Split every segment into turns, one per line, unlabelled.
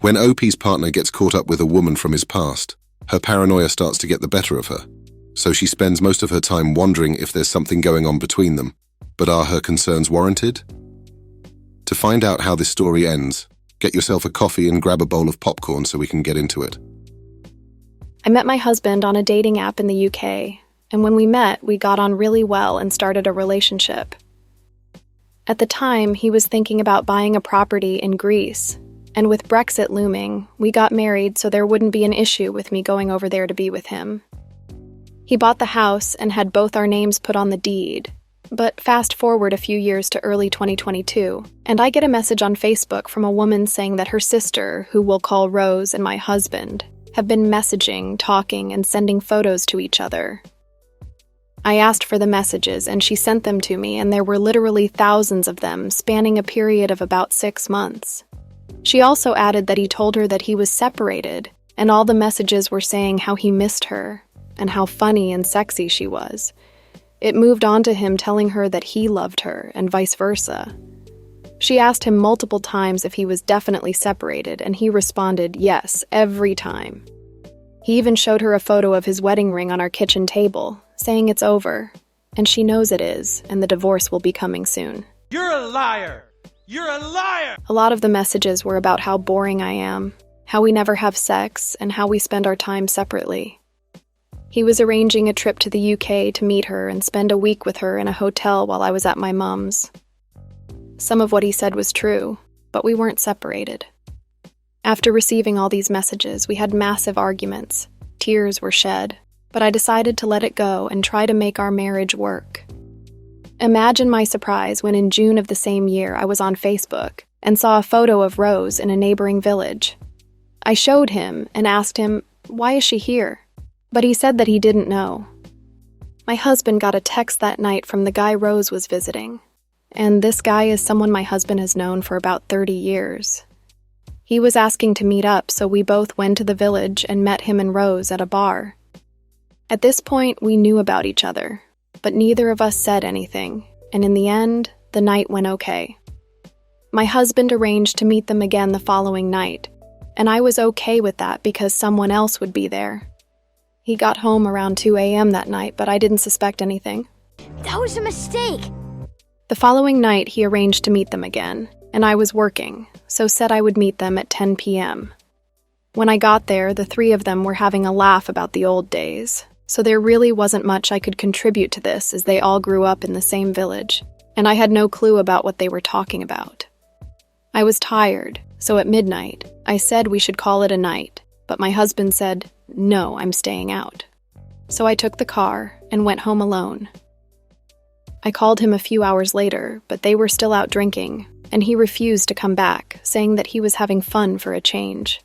When OP's partner gets caught up with a woman from his past, her paranoia starts to get the better of her, so she spends most of her time wondering if there's something going on between them. But are her concerns warranted? To find out how this story ends, get yourself a coffee and grab a bowl of popcorn so we can get into it.
I met my husband on a dating app in the UK, and when we met, we got on really well and started a relationship. At the time, he was thinking about buying a property in Greece, and with Brexit looming, we got married so there wouldn't be an issue with me going over there to be with him. He bought the house and had both our names put on the deed. But fast forward a few years to early 2022, and I get a message on Facebook from a woman saying that her sister, who we'll call Rose, and my husband have been messaging, talking, and sending photos to each other. I asked for the messages, and she sent them to me, and there were literally thousands of them, spanning a period of about 6 months. She also added that he told her that he was separated, and all the messages were saying how he missed her, and how funny and sexy she was. It moved on to him telling her that he loved her, and vice versa. She asked him multiple times if he was definitely separated, and he responded yes, every time. He even showed her a photo of his wedding ring on our kitchen table, saying it's over, and she knows it is, and the divorce will be coming soon.
You're a liar! You're a liar!
A lot of the messages were about how boring I am, how we never have sex, and how we spend our time separately. He was arranging a trip to the UK to meet her and spend a week with her in a hotel while I was at my mom's. Some of what he said was true, but we weren't separated. After receiving all these messages, we had massive arguments. Tears were shed, but I decided to let it go and try to make our marriage work. Imagine my surprise when in June of the same year I was on Facebook and saw a photo of Rose in a neighboring village. I showed him and asked him, "Why is she here?" But he said that he didn't know. My husband got a text that night from the guy Rose was visiting, and this guy is someone my husband has known for about 30 years. He was asking to meet up, so we both went to the village and met him and Rose at a bar. At this point, we knew about each other, but neither of us said anything, and in the end, the night went okay. My husband arranged to meet them again the following night, and I was okay with that because someone else would be there. He got home around 2 a.m. that night, but I didn't suspect anything.
That was a mistake!
The following night, he arranged to meet them again, and I was working, so said I would meet them at 10 p.m. When I got there, the three of them were having a laugh about the old days, so there really wasn't much I could contribute to this as they all grew up in the same village, and I had no clue about what they were talking about. I was tired, so at midnight, I said we should call it a night, but my husband said, "No, I'm staying out." So I took the car and went home alone. I called him a few hours later, but they were still out drinking, and he refused to come back, saying that he was having fun for a change.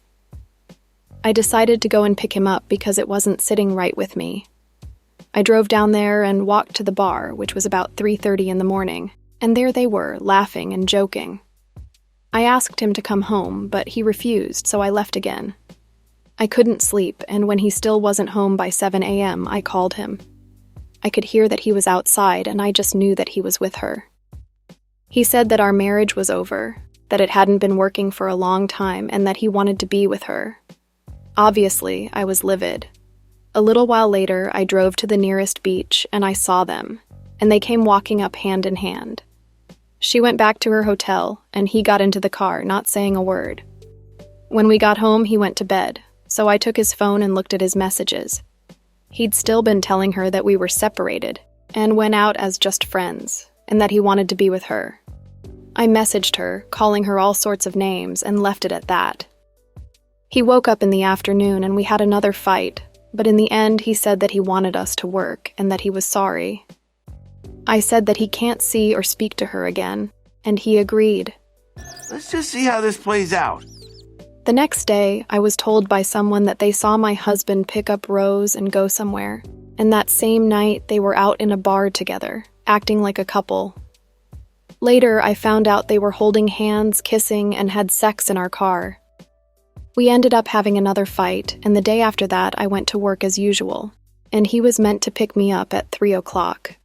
I decided to go and pick him up because it wasn't sitting right with me. I drove down there and walked to the bar, which was about 3:30 in the morning, and there they were, laughing and joking. I asked him to come home, but he refused, so I left again. I couldn't sleep, and when he still wasn't home by 7 a.m., I called him. I could hear that he was outside, and I just knew that he was with her. He said that our marriage was over, that it hadn't been working for a long time, and that he wanted to be with her. Obviously, I was livid. A little while later, I drove to the nearest beach, and I saw them, and they came walking up hand in hand. She went back to her hotel, and he got into the car, not saying a word. When we got home, he went to bed, so I took his phone and looked at his messages. He'd still been telling her that we were separated, and went out as just friends, and that he wanted to be with her. I messaged her, calling her all sorts of names, and left it at that. He woke up in the afternoon and we had another fight, but in the end he said that he wanted us to work and that he was sorry. I said that he can't see or speak to her again, and he agreed.
Let's just see how this plays out.
The next day, I was told by someone that they saw my husband pick up Rose and go somewhere, and that same night they were out in a bar together, acting like a couple. Later, I found out they were holding hands, kissing, and had sex in our car. We ended up having another fight, and the day after that I went to work as usual, and he was meant to pick me up at 3 o'clock.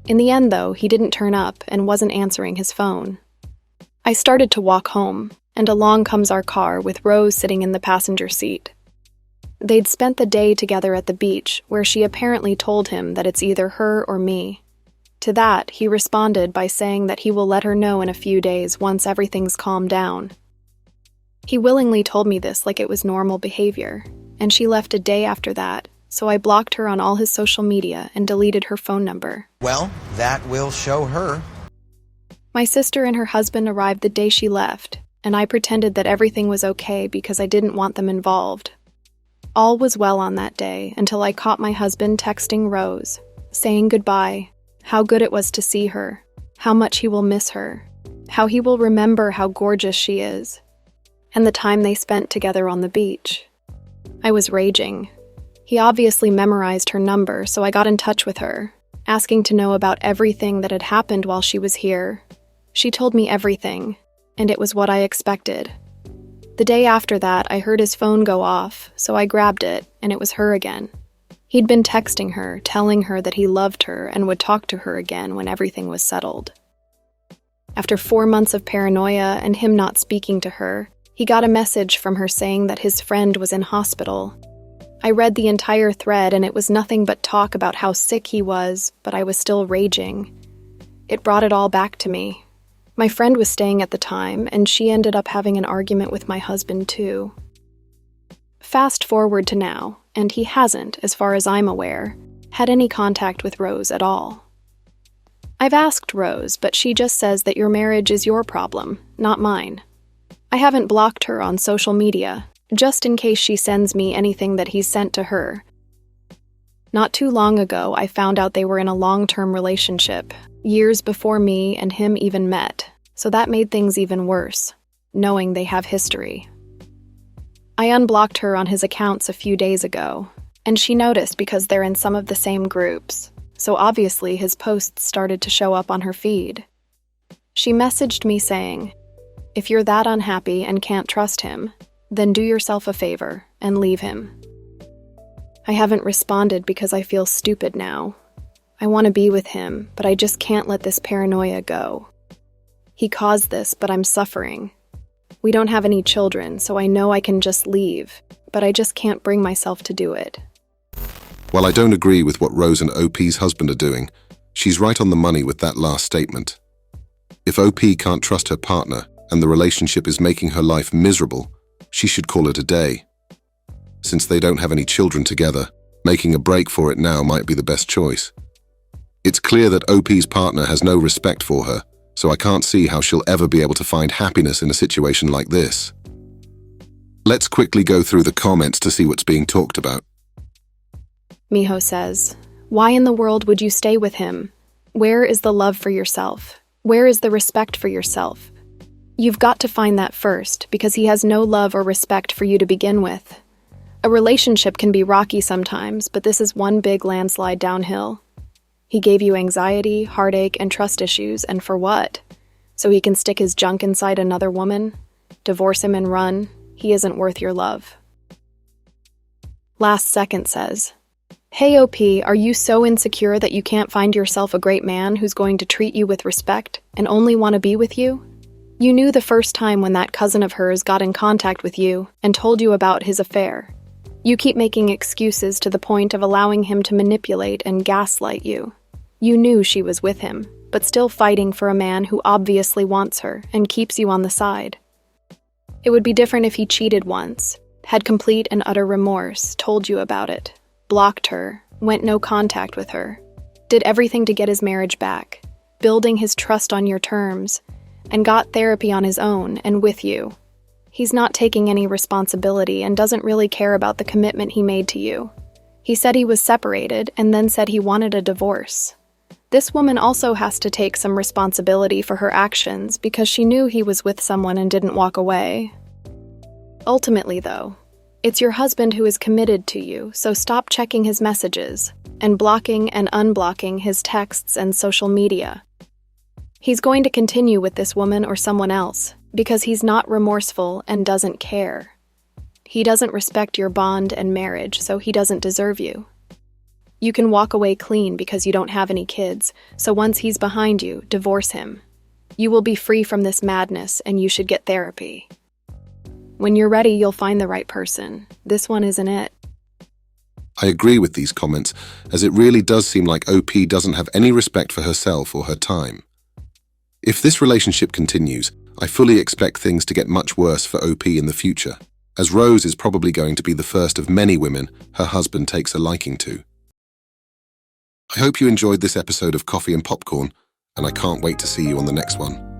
In the end, though, he didn't turn up and wasn't answering his phone. I started to walk home, and along comes our car with Rose sitting in the passenger seat. They'd spent the day together at the beach, where she apparently told him that it's either her or me. To that, he responded by saying that he will let her know in a few days once everything's calmed down. He willingly told me this like it was normal behavior, and she left a day after that, so I blocked her on all his social media and deleted her phone number.
Well, that will show her.
My sister and her husband arrived the day she left, and I pretended that everything was okay because I didn't want them involved. All was well on that day until I caught my husband texting Rose, saying goodbye, how good it was to see her, how much he will miss her, how he will remember how gorgeous she is, and the time they spent together on the beach. I was raging. He obviously memorized her number, so I got in touch with her, asking to know about everything that had happened while she was here. She told me everything, and it was what I expected. The day after that, I heard his phone go off, so I grabbed it, and it was her again. He'd been texting her, telling her that he loved her and would talk to her again when everything was settled. After 4 months of paranoia and him not speaking to her, he got a message from her saying that his friend was in hospital. I read the entire thread, and it was nothing but talk about how sick he was, but I was still raging. It brought it all back to me. My friend was staying at the time, and she ended up having an argument with my husband too. Fast forward to now, and he hasn't, as far as I'm aware, had any contact with Rose at all. I've asked Rose, but she just says that your marriage is your problem, not mine. I haven't blocked her on social media, just in case she sends me anything that he's sent to her. Not too long ago, I found out they were in a long-term relationship, years before me and him even met, so that made things even worse, knowing they have history. I unblocked her on his accounts a few days ago, and she noticed because they're in some of the same groups, so obviously his posts started to show up on her feed. She messaged me saying, "If you're that unhappy and can't trust him, then do yourself a favor and leave him." I haven't responded because I feel stupid now. I want to be with him, but I just can't let this paranoia go. He caused this, but I'm suffering. We don't have any children, so I know I can just leave, but I just can't bring myself to do it.
While I don't agree with what Rose and OP's husband are doing, she's right on the money with that last statement. If OP can't trust her partner and the relationship is making her life miserable, she should call it a day. Since they don't have any children together, making a break for it now might be the best choice. It's clear that OP's partner has no respect for her, so I can't see how she'll ever be able to find happiness in a situation like this. Let's quickly go through the comments to see what's being talked about.
Miho says, "Why in the world would you stay with him? Where is the love for yourself? Where is the respect for yourself? You've got to find that first, because he has no love or respect for you to begin with. A relationship can be rocky sometimes, but this is one big landslide downhill. He gave you anxiety, heartache, and trust issues, and for what? So he can stick his junk inside another woman? Divorce him and run? He isn't worth your love." Last Second says, "Hey OP, are you so insecure that you can't find yourself a great man who's going to treat you with respect and only want to be with you? You knew the first time when that cousin of hers got in contact with you and told you about his affair. You keep making excuses to the point of allowing him to manipulate and gaslight you. You knew she was with him, but still fighting for a man who obviously wants her and keeps you on the side. It would be different if he cheated once, had complete and utter remorse, told you about it, blocked her, went no contact with her, did everything to get his marriage back, building his trust on your terms, and got therapy on his own and with you. He's not taking any responsibility and doesn't really care about the commitment he made to you. He said he was separated and then said he wanted a divorce. This woman also has to take some responsibility for her actions because she knew he was with someone and didn't walk away. Ultimately, though, it's your husband who is committed to you, so stop checking his messages and blocking and unblocking his texts and social media. He's going to continue with this woman or someone else because he's not remorseful and doesn't care. He doesn't respect your bond and marriage, so he doesn't deserve you. You can walk away clean because you don't have any kids, so once he's behind you, divorce him. You will be free from this madness and you should get therapy. When you're ready, you'll find the right person. This one isn't it.
I agree with these comments, as it really does seem like OP doesn't have any respect for herself or her time. If this relationship continues, I fully expect things to get much worse for OP in the future, as Rose is probably going to be the first of many women her husband takes a liking to. I hope you enjoyed this episode of Coffee and Popcorn, and I can't wait to see you on the next one.